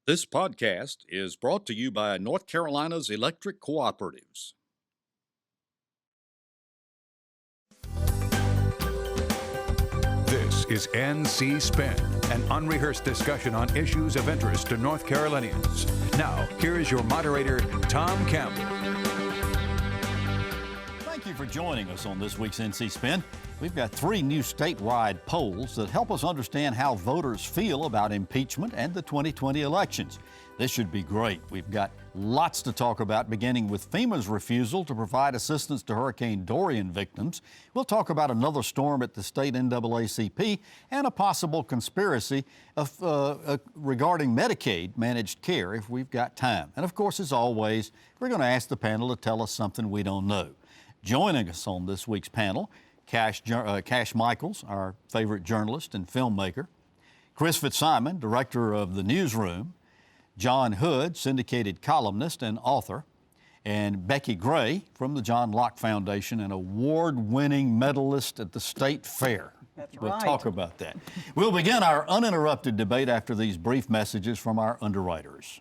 This podcast is brought to you by North Carolina's electric cooperatives. This is NC Spin, an unrehearsed discussion on issues of interest to North Carolinians. Now, here is your moderator, Tom Campbell. Thank you for joining us on this week's NC Spin. We've got three new statewide polls that help us understand how voters feel about impeachment and the 2020 elections. This should be great. We've got lots to talk about, beginning with FEMA's refusal to provide assistance to Hurricane Dorian victims. We'll talk about another storm at the state NAACP and a possible conspiracy regarding Medicaid managed care if we've got time. And of course, as always, we're going to ask the panel to tell us something we don't know. Joining us on this week's panel, Cash Michaels, our favorite journalist and filmmaker, Chris Fitzsimon, director of the Newsroom, John Hood, syndicated columnist and author, and Becki Gray from the John Locke Foundation, an award-winning medalist at the State Fair. That's We'll right. talk about that. We'll begin our uninterrupted debate after these brief messages from our underwriters.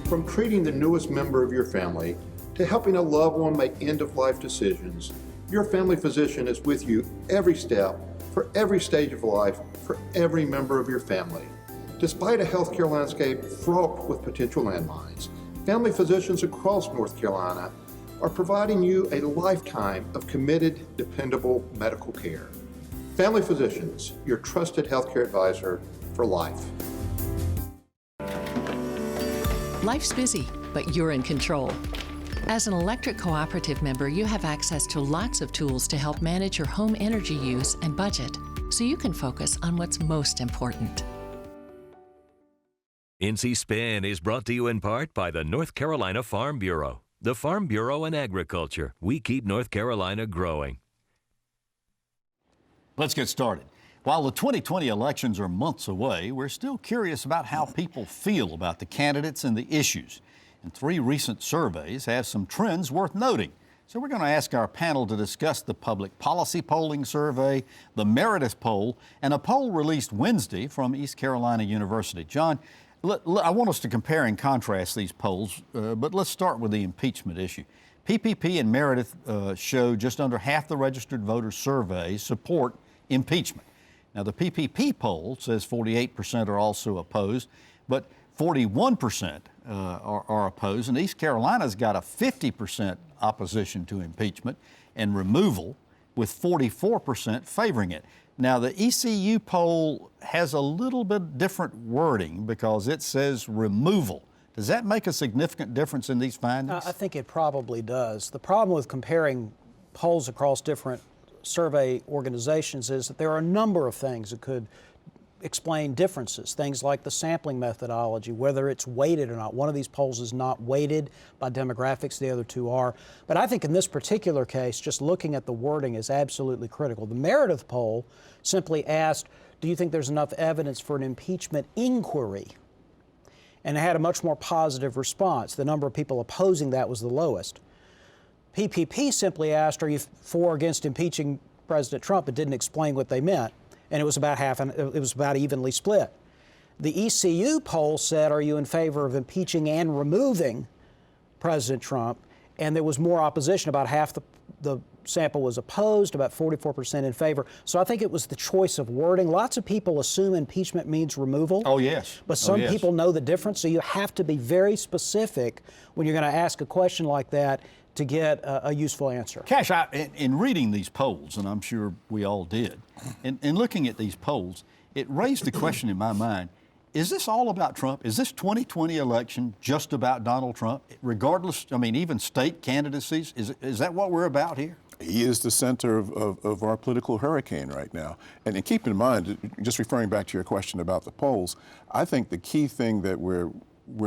From treating the newest member of your family to helping a loved one make end-of-life decisions, your family physician is with you every step, for every stage of life, for every member of your family. Despite a healthcare landscape fraught with potential landmines, family physicians across North Carolina are providing you a lifetime of committed, dependable medical care. Family Physicians, your trusted healthcare advisor for life. Life's busy, but you're in control. As an electric cooperative member, you have access to lots of tools to help manage your home energy use and budget, so you can focus on what's most important. NC Spin is brought to you in part by the North Carolina Farm Bureau. The Farm Bureau and Agriculture. We keep North Carolina growing. Let's get started. While the 2020 elections are months away, we're still curious about how people feel about the candidates and the issues. And three recent surveys have some trends worth noting. So we're going to ask our panel to discuss the public policy polling survey, the Meredith poll, and a poll released Wednesday from East Carolina University. John, I want us to compare and contrast these polls, but let's start with the impeachment issue. PPP and Meredith show just under half the registered voters surveys support impeachment. Now, the PPP poll says 48% are also opposed, but 41% are opposed, and East Carolina's got a 50% opposition to impeachment and removal, with 44% favoring it. Now, the ECU poll has a little bit different wording because it says removal. Does that make a significant difference in these findings? I think it probably does. The problem with comparing polls across different survey organizations is that there are a number of things that could explain differences. Things like the sampling methodology, whether it's weighted or not. One of these polls is not weighted by demographics, the other two are. But I think in this particular case, just looking at the wording is absolutely critical. The Meredith poll simply asked, do you think there's enough evidence for an impeachment inquiry? And it had a much more positive response. The number of people opposing that was the lowest. PPP simply asked, are you for or against impeaching President Trump? It didn't explain what they meant. And it was about it was about evenly split. The ECU poll said, are you in favor of impeaching and removing President Trump? And there was more opposition. About half the sample was opposed, about 44% in favor. So I think it was the choice of wording. Lots of people assume impeachment means removal. Oh, yes. But some yes. people know the difference. So you have to be very specific when you're going to ask a question like that to get a useful answer. Cash, in reading these polls, and I'm sure we all did, in looking at these polls, it raised the question in my mind, is this all about Trump? Is this 2020 election just about Donald Trump? Regardless, I mean, even state candidacies, is that what we're about here? He is the center of our political hurricane right now. And keep in mind, just referring back to your question about the polls, I think the key thing that we're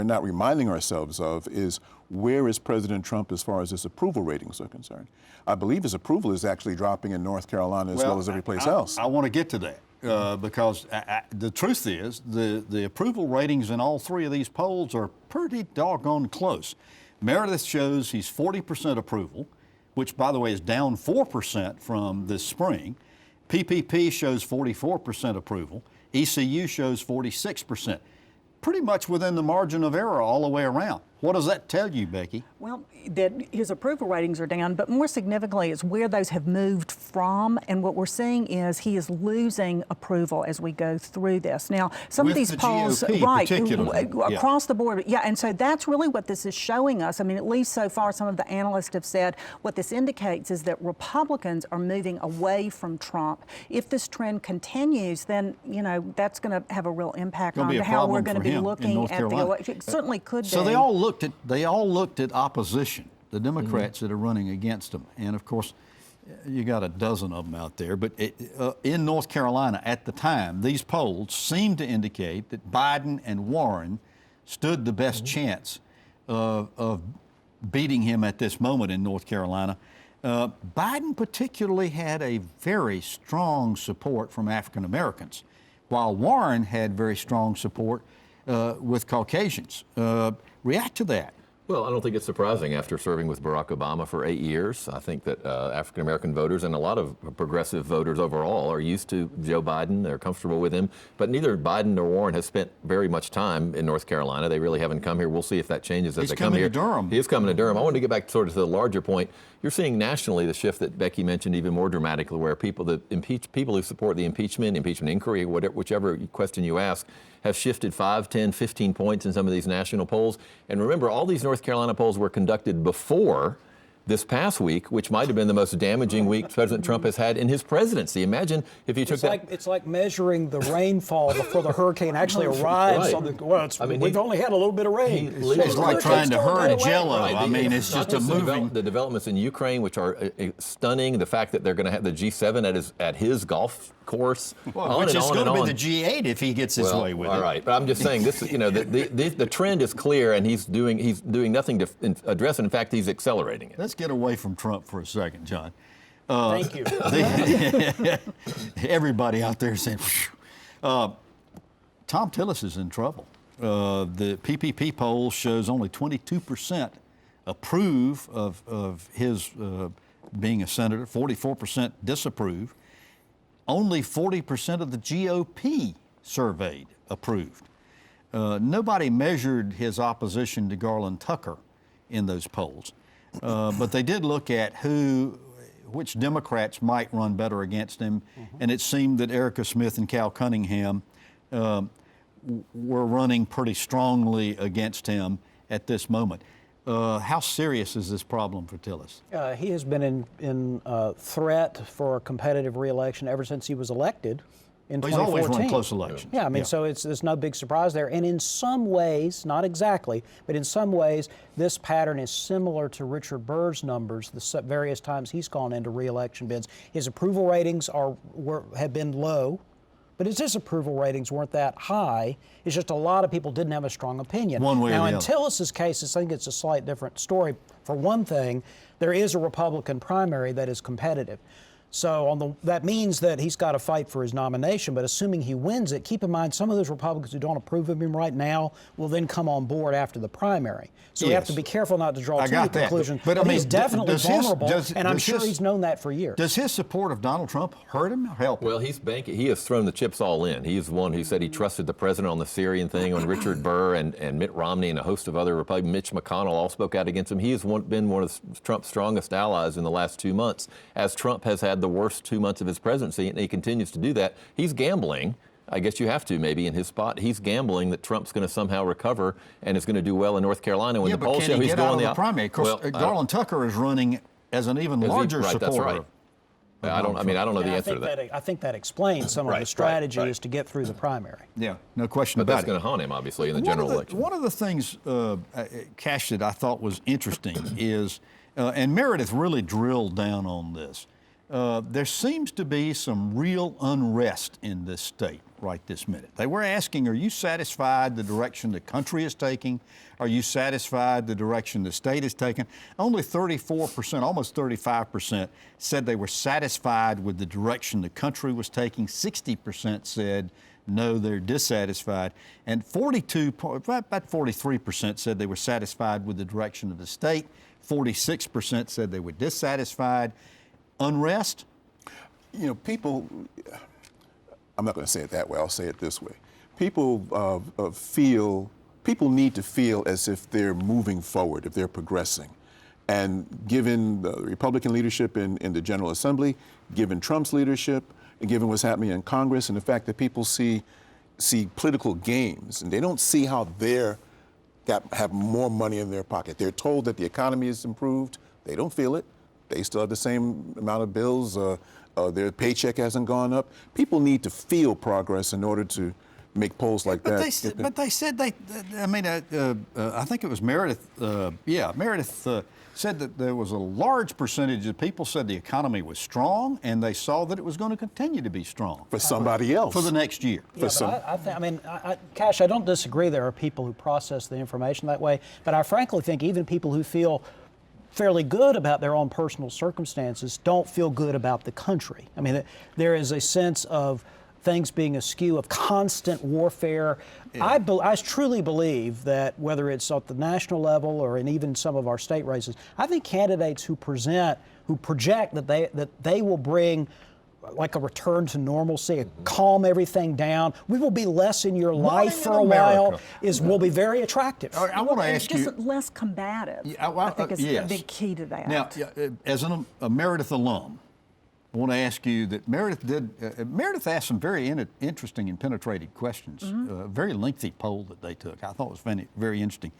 not reminding ourselves of is where is President Trump as far as his approval ratings are concerned. I believe his approval is actually dropping in North Carolina as well as every place else. I want to get to that because the truth is the approval ratings in all three of these polls are pretty doggone close. Meredith shows he's 40% approval, which, by the way, is down 4% from this spring. PPP shows 44% approval, ECU shows 46%. Pretty much within the margin of error all the way around. What does that tell you, Becki? Well, that his approval ratings are down, but more significantly, it's where those have moved from. And what we're seeing is he is losing approval as we go through this. Now, some With of these the polls, GOP particularly. across the board, yeah. And so that's really what this is showing us. I mean, at least so far, some of the analysts have said what this indicates is that Republicans are moving away from Trump. If this trend continues, then that's going to have a real impact on how we're going to be looking at the election. It certainly could be. So they all looked at opposition, the Democrats that are running against them. And of course, you got a dozen of them out there. But in North Carolina at the time, these polls seemed to indicate that Biden and Warren stood the best chance of beating him at this moment in North Carolina. Biden particularly had a very strong support from African Americans, while Warren had very strong support with Caucasians. React to that. Well, I don't think it's surprising after serving with Barack Obama for 8 years. I think that African-American voters and a lot of progressive voters overall are used to Joe Biden. They're comfortable with him. But neither Biden nor Warren has spent very much time in North Carolina. They really haven't come here. We'll see if that changes as they come here. He's coming to Durham. He is coming to Durham. I wanted to get back sort of to the larger point. You're seeing nationally the shift that Becki mentioned even more dramatically, where people who support the impeachment inquiry, whichever question you ask, have shifted 5, 10, 15 points in some of these national polls. And remember, all these North Carolina polls were conducted before this past week, which might have been the most damaging week President Trump has had in his presidency. Imagine if you took that. It's like measuring the rainfall before the hurricane actually arrives. Right. We've only had a little bit of rain. It's like trying to herd Jell-O. Right. I mean, it's just a moving. The developments in Ukraine, which are stunning. The fact that they're going to have the G7 at his golf course, which is going to be the G8 if he gets his way with it. All right, but I'm just saying this. The trend is clear, and he's doing nothing to address it. In fact, he's accelerating it. Let's get away from Trump for a second, John. Thank you. Everybody out there saying, Tom Tillis is in trouble. The PPP poll shows only 22% approve of his being a senator, 44% disapprove. Only 40% of the GOP surveyed approved. Nobody measured his opposition to Garland Tucker in those polls. But they did look at which Democrats might run better against him, and it seemed that Erica Smith and Cal Cunningham were running pretty strongly against him at this moment. How serious is this problem for Tillis? He has been in threat for a competitive re-election ever since he was elected in 2014. He's always run close elections. Yeah, I mean, so it's no big surprise there. And in some ways, not exactly, but in some ways, this pattern is similar to Richard Burr's numbers, the various times he's gone into re-election bids. His approval ratings have been low, but his disapproval ratings weren't that high. It's just a lot of people didn't have a strong opinion. One way or the other. Now, in Tillis's case, I think it's a slight different story. For one thing, there is a Republican primary that is competitive. So that means that he's got to fight for his nomination, but assuming he wins it, keep in mind some of those Republicans who don't approve of him right now will then come on board after the primary. So we have to be careful not to draw too many conclusions. But I mean, he's definitely vulnerable, and I'm sure he's known that for years. Does his support of Donald Trump hurt him or help him? Well, he has thrown the chips all in. He's the one who said he trusted the president on the Syrian thing, on Richard Burr and Mitt Romney and a host of other Republicans. Mitch McConnell all spoke out against him. He has been one of Trump's strongest allies in the last 2 months, as Trump has had the worst 2 months of his presidency, and he continues to do that. He's gambling. I guess you have to, maybe, in his spot. He's gambling that Trump's going to somehow recover and is going to do well in North Carolina. When the polls show he's going the primary. Of course, Garland Tucker is running as an even larger supporter. That's right. I don't know the answer to that. I think that explains some of the strategy is to get through the primary. Yeah, no question about it. But that's going to haunt him, obviously, in the general election. One of the things, Cash, that I thought was interesting is, and Meredith really drilled down on this, there seems to be some real unrest in this state right this minute. They were asking, are you satisfied the direction the country is taking? Are you satisfied the direction the state is taking? Only 34%, almost 35% said they were satisfied with the direction the country was taking. 60% said no, they're dissatisfied. And about 43% said they were satisfied with the direction of the state. 46% said they were dissatisfied. Unrest? People, I'm not going to say it that way, I'll say it this way. People need to feel as if they're moving forward, if they're progressing. And given the Republican leadership in the General Assembly, given Trump's leadership, and given what's happening in Congress, and the fact that people see political games, and they don't see how have more money in their pocket. They're told that the economy is improved. They don't feel it. They still have the same amount of bills. Their paycheck hasn't gone up. People need to feel progress in order to make polls like that. But they said I think it was Meredith. Meredith said that there was a large percentage of people said the economy was strong, and they saw that it was going to continue to be strong for somebody else for the next year. Cash, I don't disagree. There are people who process the information that way, but I frankly think even people who feel fairly good about their own personal circumstances don't feel good about the country. I mean, there is a sense of things being askew, of constant warfare. Yeah. I truly believe that whether it's at the national level or in even some of our state races, I think candidates who project that they will bring like a return to normalcy, calm everything down, we will be less in your life for a while, will be very attractive. I want to ask you. Just less combative, I think is a big key to that. Now, as a Meredith alum, I want to ask you that Meredith asked some very interesting and penetrating questions, a very lengthy poll that they took. I thought was very interesting.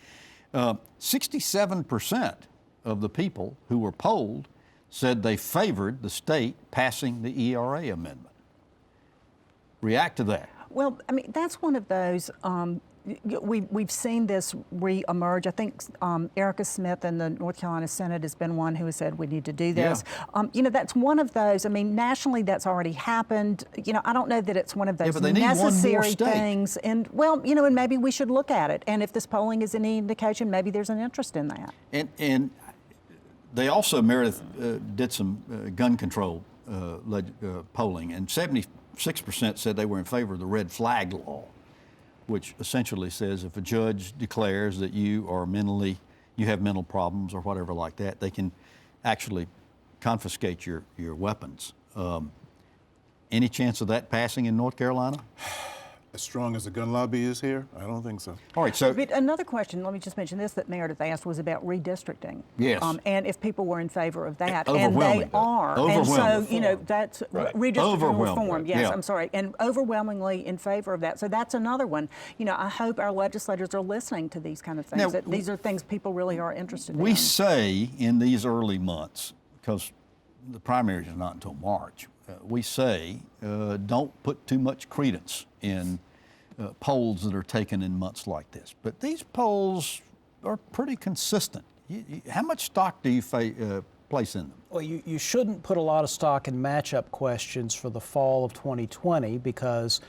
67% of the people who were polled said they favored the state passing the ERA amendment. React to that. Well, I mean, that's one of those, we've seen this re-emerge. I think Erica Smith in the North Carolina Senate has been one who has said we need to do this. Yeah. That's one of those, I mean, nationally that's already happened. I don't know that it's one of those necessary things. And and maybe we should look at it. And if this polling is any indication, maybe there's an interest in that. And they also, Meredith, did some gun control polling, and 76% said they were in favor of the red flag law, which essentially says if a judge declares that you have mental problems or whatever like that, they can actually confiscate your weapons. Any chance of that passing in North Carolina? As strong as the gun lobby is here, I don't think so. All right, so but another question, let me just mention this, that Meredith asked was about redistricting. Yes. And if people were in favor of that, and they are. And so, that's right. Redistricting reform. Yes, yeah. I'm sorry, and overwhelmingly in favor of that. So that's another one. I hope our legislators are listening to these kind of things. Now, these are things people really are interested in. We say in these early months, because the primaries is not until March, we say don't put too much credence in polls that are taken in months like this. But these polls are pretty consistent. How much stock do you place in them? Well, you shouldn't put a lot of stock in matchup questions for the fall of 2020 because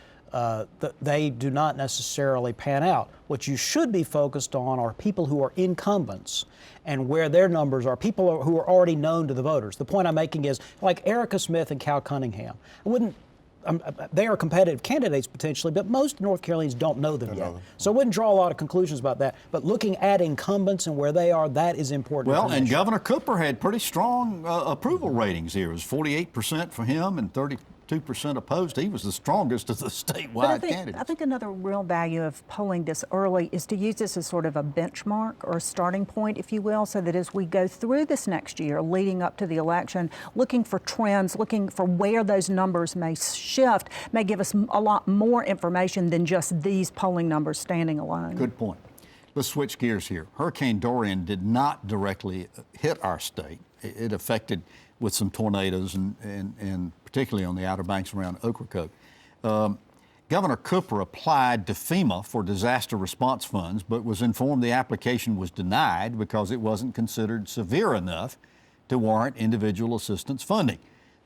they do not necessarily pan out. What you should be focused on are people who are incumbents and where their numbers are, people who are already known to the voters. The point I'm making is, like Erica Smith and Cal Cunningham, they are competitive candidates potentially, but most North Carolinians don't know them yet. So I wouldn't draw a lot of conclusions about that. But looking at incumbents and where they are, that is important. Well, and Governor Cooper had pretty strong approval ratings here. It was 48% for him and 32% opposed. He was the strongest of the statewide candidates. I think another real value of polling this early is to use this as sort of a benchmark or a starting point, if you will, so that as we go through this next year leading up to the election, looking for trends, looking for where those numbers may shift, may give us a lot more information than just these polling numbers standing alone. Good point. Let's switch gears here. Hurricane Dorian did not directly hit our state. It affected with some tornadoes and particularly on the Outer Banks around Ocracoke. Governor Cooper applied to FEMA for disaster response funds, but was informed the application was denied because it wasn't considered severe enough to warrant individual assistance funding.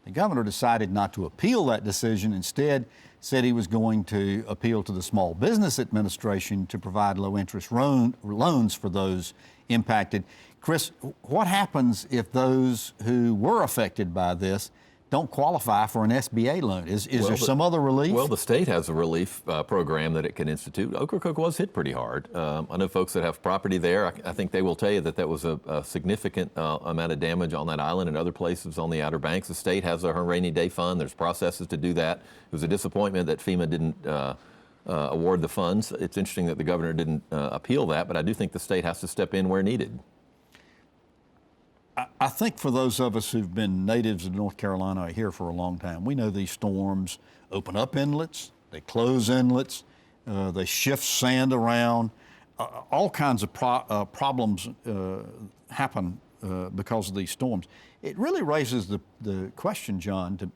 The governor decided not to appeal that decision. Instead, said he was going to appeal to the Small Business Administration to provide low-interest loans for those impacted. Chris, what happens if those who were affected by this don't qualify for an SBA loan. Is there some other relief? Well, the state has a relief program that it can institute. Ocracoke was hit pretty hard. I know folks that have property there. I think they will tell you that was a significant amount of damage on that island and other places on the Outer Banks. The state has a rainy day fund. There's processes to do that. It was a disappointment that FEMA didn't award the funds. It's interesting that the governor didn't appeal that, but I do think the state has to step in where needed. I think for those of us who've been natives of North Carolina here for a long time, we know these storms open up inlets, they close inlets, they shift sand around. All kinds of problems happen because of these storms. It really raises the question, John,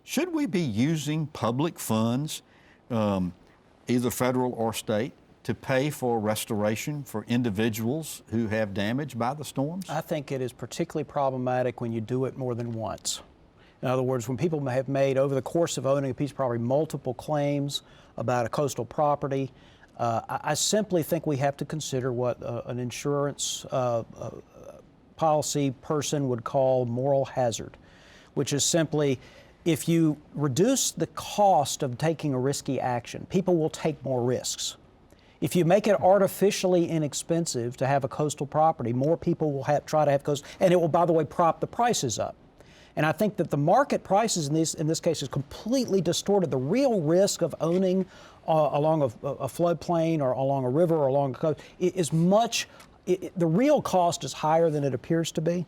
should we be using public funds, either federal or state, to pay for restoration for individuals who have damage by the storms? I think it is particularly problematic when you do it more than once. In other words, when people have made, over the course of owning a piece of property, multiple claims about a coastal property, I simply think we have to consider what an insurance policy person would call moral hazard, which is simply, if you reduce the cost of taking a risky action, people will take more risks. If you make it artificially inexpensive to have a coastal property, more people will try to have coastal, and it will, by the way, prop the prices up. And I think that the market prices in this case is completely distorted. The real risk of owning along a floodplain or along a river or along a coast is the real cost is higher than it appears to be.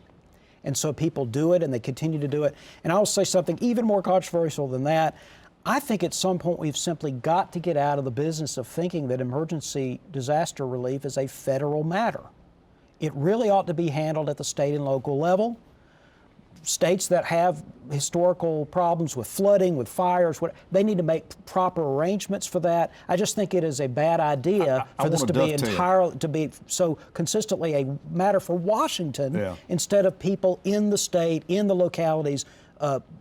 And so people do it and they continue to do it. And I'll say something even more controversial than that. I think at some point we've simply got to get out of the business of thinking that emergency disaster relief is a federal matter. It really ought to be handled at the state and local level. States that have historical problems with flooding, with fires, they need to make proper arrangements for that. I just think it is a bad idea for this to be so consistently a matter for Washington instead of people in the state, in the localities,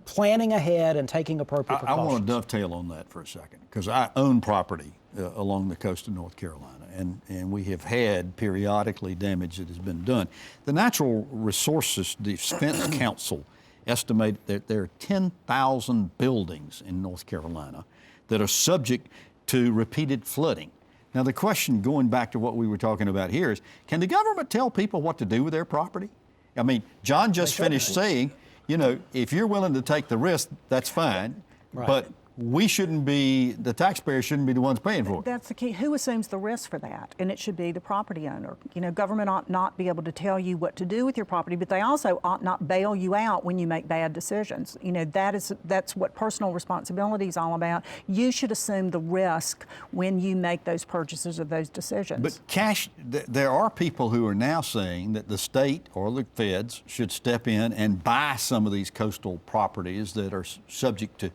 planning ahead and taking appropriate precautions. I want to dovetail on that for a second, because I own property along the coast of North Carolina, and we have had periodically damage that has been done. The Natural Resources Defense Council estimated that there are 10,000 buildings in North Carolina that are subject to repeated flooding. Now, the question, going back to what we were talking about here, is can the government tell people what to do with their property? I mean, John just finished saying, you know, if you're willing to take the risk, that's fine, but the taxpayer shouldn't be the ones paying for it. That's the key. Who assumes the risk for that? And it should be the property owner. You know, government ought not be able to tell you what to do with your property, but they also ought not bail you out when you make bad decisions. You know, that's what personal responsibility is all about. You should assume the risk when you make those purchases or those decisions. But there are people who are now saying that the state or the feds should step in and buy some of these coastal properties that are subject to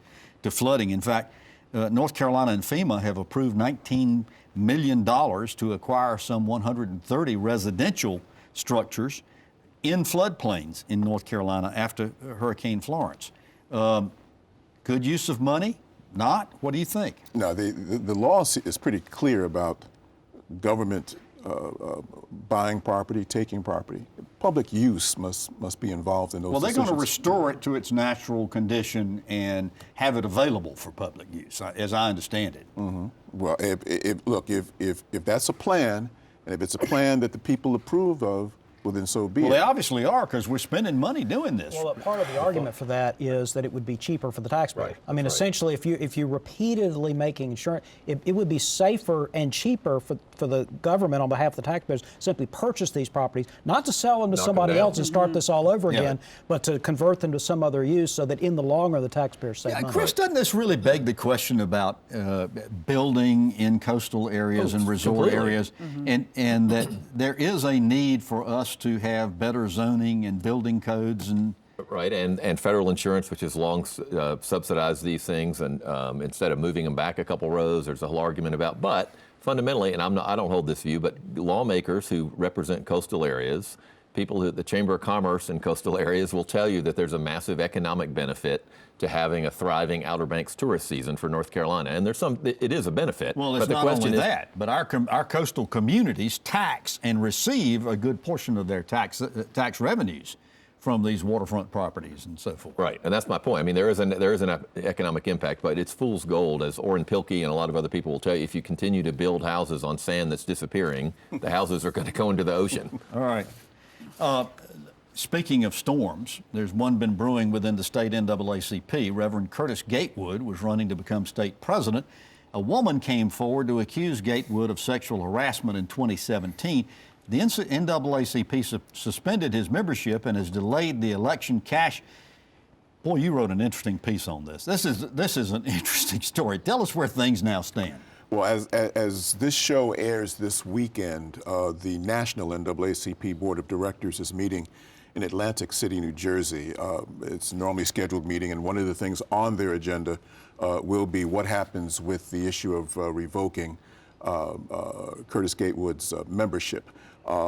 flooding. In fact, North Carolina and FEMA have approved $19 million to acquire some 130 residential structures in floodplains in North Carolina after Hurricane Florence. Good use of money? Not? What do you think? No, the law is pretty clear about government buying property, taking property. Public use must be involved in those decisions. Well, they're going to restore it to its natural condition and have it available for public use, as I understand it. Mm-hmm. Well, if that's a plan, and if it's a plan that the people approve of, well, then so be it. Well, they obviously are, because we're spending money doing this. Well, part of the argument for that is that it would be cheaper for the taxpayer. Right. I mean, essentially, if you're repeatedly making insurance, it would be safer and cheaper for the government on behalf of the taxpayers simply purchase these properties, not to sell them to somebody else and start this all over again, but to convert them to some other use so that in the long run the taxpayers save money. Chris, doesn't this really beg the question about building in coastal areas and resort areas, and that there is a need for us to have better zoning and building codes and right, and federal insurance, which has long subsidized these things, and instead of moving them back a couple rows, there's a whole argument about. But fundamentally, and I don't hold this view, but lawmakers who represent coastal areas, people at the Chamber of Commerce in coastal areas will tell you that there's a massive economic benefit to having a thriving Outer Banks tourist season for North Carolina, and it is a benefit. Well, it's not only that, but our coastal communities tax and receive a good portion of their tax revenues from these waterfront properties and so forth. Right, and that's my point. I mean, there is an economic impact, but it's fool's gold, as Orrin Pilkey and a lot of other people will tell you. If you continue to build houses on sand that's disappearing, the houses are going to go into the ocean. All right. Speaking of storms, there's one been brewing within the state NAACP. Reverend Curtis Gatewood was running to become state president. A woman came forward to accuse Gatewood of sexual harassment in 2017. The NAACP suspended his membership and has delayed the election. Cash, boy, you wrote an interesting piece on this. This is an interesting story. Tell us where things now stand. Well, as this show airs this weekend, the National NAACP Board of Directors is meeting in Atlantic City, New Jersey. It's a normally scheduled meeting, and one of the things on their agenda will be what happens with the issue of revoking Curtis Gatewood's membership.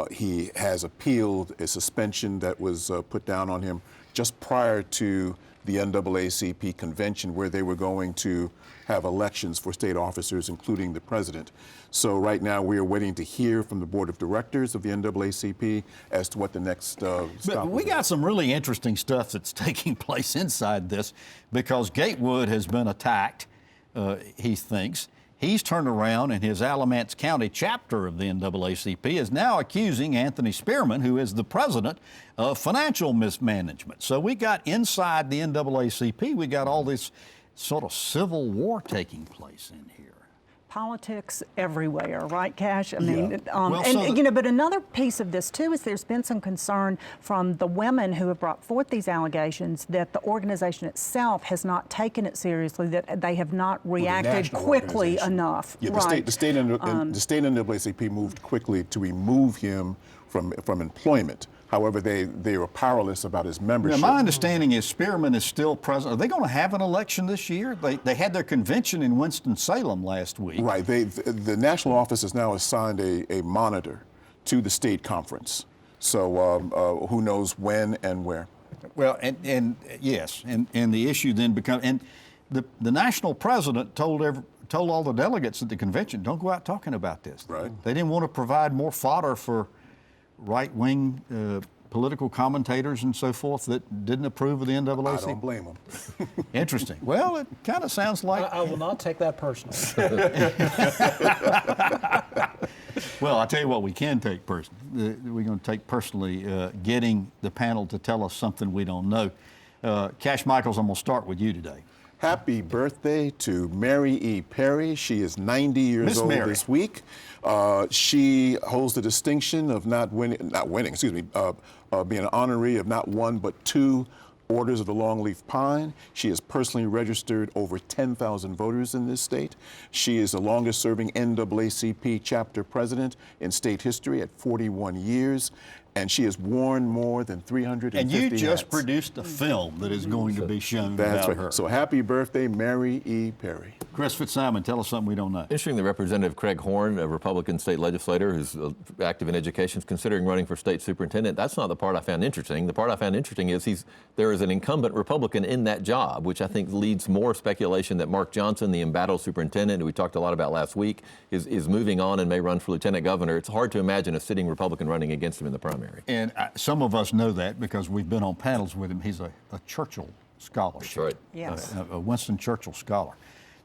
He has appealed a suspension that was put down on him just prior to the NAACP convention, where they were going to have elections for state officers, including the president. So right now we are waiting to hear from the board of directors of the NAACP as to what the next stop But we got some really interesting stuff that's taking place inside this, because Gatewood has been attacked, he thinks. He's turned around, and his Alamance County chapter of the NAACP is now accusing Anthony Spearman, who is the president, of financial mismanagement. So we got inside the NAACP, we got all this sort of civil war taking place in here. Politics everywhere, right, Cash? I mean, Well, you know, but another piece of this too is there's been some concern from the women who have brought forth these allegations that the organization itself has not taken it seriously, that they have not reacted quickly enough. Yeah, right. the state NAACP moved quickly to remove him from employment. However, they were powerless about his membership. Now, my understanding is Spearman is still president. Are they going to have an election this year? They had their convention in Winston-Salem last week. Right. The national office has now assigned a monitor to the state conference. So who knows when and where? Well, and yes, and the issue then becomes, and the national president told all the delegates at the convention, don't go out talking about this. Right. They didn't want to provide more fodder for right-wing political commentators and so forth that didn't approve of the NAACP. I don't blame them. Interesting. Well, it kind of sounds like... I will not take that personally. Well, I'll tell you what we can take personally. We're going to take personally getting the panel to tell us something we don't know. Cash Michaels, I'm going to start with you today. Happy birthday to Mary E. Perry. She is 90 years old this week. She holds the distinction of being an honoree of not one but two orders of the longleaf pine. She has personally registered over 10,000 voters in this state. She is the longest serving NAACP chapter president in state history at 41 years. And she has worn more than 350 And you just hats. produced a film that is going to be shown about her. So happy birthday, Mary E. Perry. Chris Fitzsimon, tell us something we don't know. Interesting that Representative Craig Horn, a Republican state legislator who's active in education, is considering running for state superintendent. That's not the part I found interesting. The part I found interesting is there is an incumbent Republican in that job, which I think leads more speculation that Mark Johnson, the embattled superintendent, who we talked a lot about last week, is moving on and may run for lieutenant governor. It's hard to imagine a sitting Republican running against him in the primary. And some of us know that because we've been on panels with him. He's a Churchill scholar. That's right. Yes. A Winston Churchill scholar.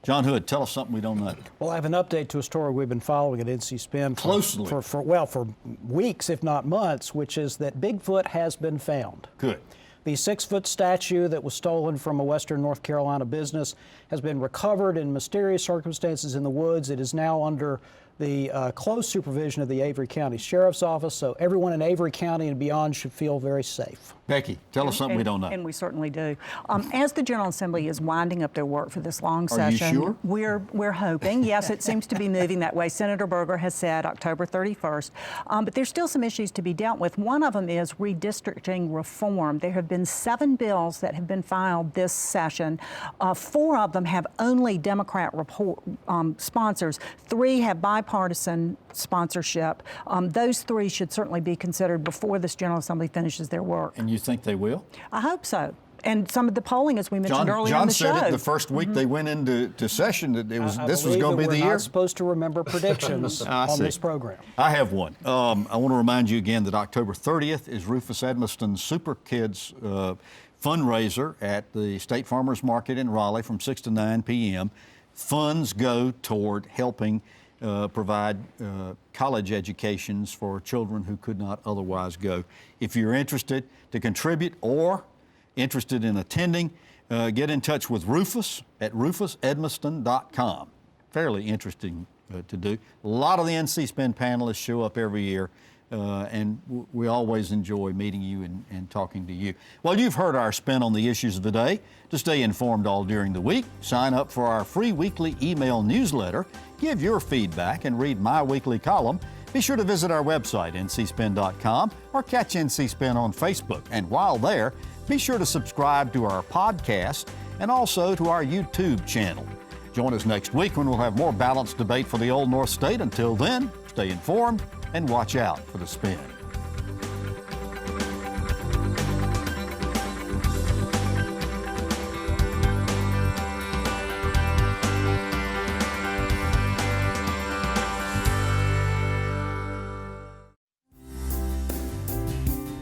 John Hood, tell us something we don't know. Well, I have an update to a story we've been following at NC Spin Closely. for weeks, if not months, which is that Bigfoot has been found. Good. The 6-foot statue that was stolen from a Western North Carolina business has been recovered in mysterious circumstances in the woods. It is now under the close supervision of the Avery County Sheriff's Office, so everyone in Avery County and beyond should feel very safe. Becki, tell us something we don't know. And we certainly do. As the General Assembly is winding up their work for this long session, sure? we're hoping. Yes, it seems to be moving that way. Senator Berger has said October 31st. But there's still some issues to be dealt with. One of them is redistricting reform. There have been 7 bills that have been filed this session. 4 of them have only Democrat sponsors. 3 have bipartisan sponsorship. Those 3 should certainly be considered before this General Assembly finishes their work. And you think they will? I hope so. And some of the polling, as we mentioned earlier in the show. John said it the first week they went into session that this was going to be the year. We're not supposed to remember predictions on this program. I have one. I want to remind you again that October 30th is Rufus Edmiston's Super Kids fundraiser at the State Farmers Market in Raleigh from 6 to 9 p.m. Funds go toward helping provide college educations for children who could not otherwise go. If you're interested to contribute or interested in attending, get in touch with Rufus at rufusedmiston.com. Fairly interesting to do. A lot of the NC Spin panelists show up every year, and we always enjoy meeting you and talking to you. Well, you've heard our spin on the issues of the day. To stay informed all during the week, sign up for our free weekly email newsletter, give your feedback, and read my weekly column. Be sure to visit our website, ncspin.com, or catch NC Spin on Facebook. And while there, be sure to subscribe to our podcast and also to our YouTube channel. Join us next week when we'll have more balanced debate for the Old North State. Until then, stay informed and watch out for the spin.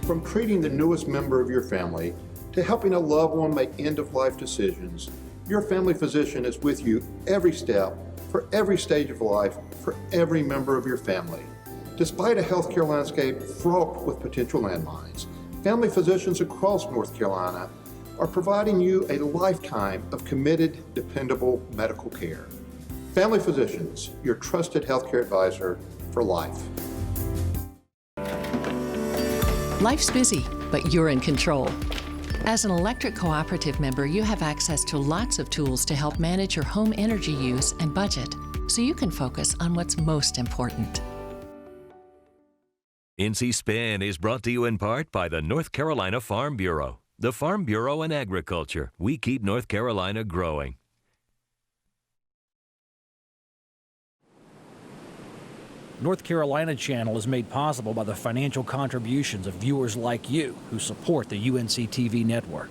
From treating the newest member of your family to helping a loved one make end-of-life decisions, your family physician is with you every step, for every stage of life, for every member of your family. Despite a healthcare landscape fraught with potential landmines, family physicians across North Carolina are providing you a lifetime of committed, dependable medical care. Family Physicians, your trusted healthcare advisor for life. Life's busy, but you're in control. As an electric cooperative member, you have access to lots of tools to help manage your home energy use and budget, so you can focus on what's most important. NC Spin is brought to you in part by the North Carolina Farm Bureau. The Farm Bureau and Agriculture. We keep North Carolina growing. North Carolina Channel is made possible by the financial contributions of viewers like you who support the UNC TV network.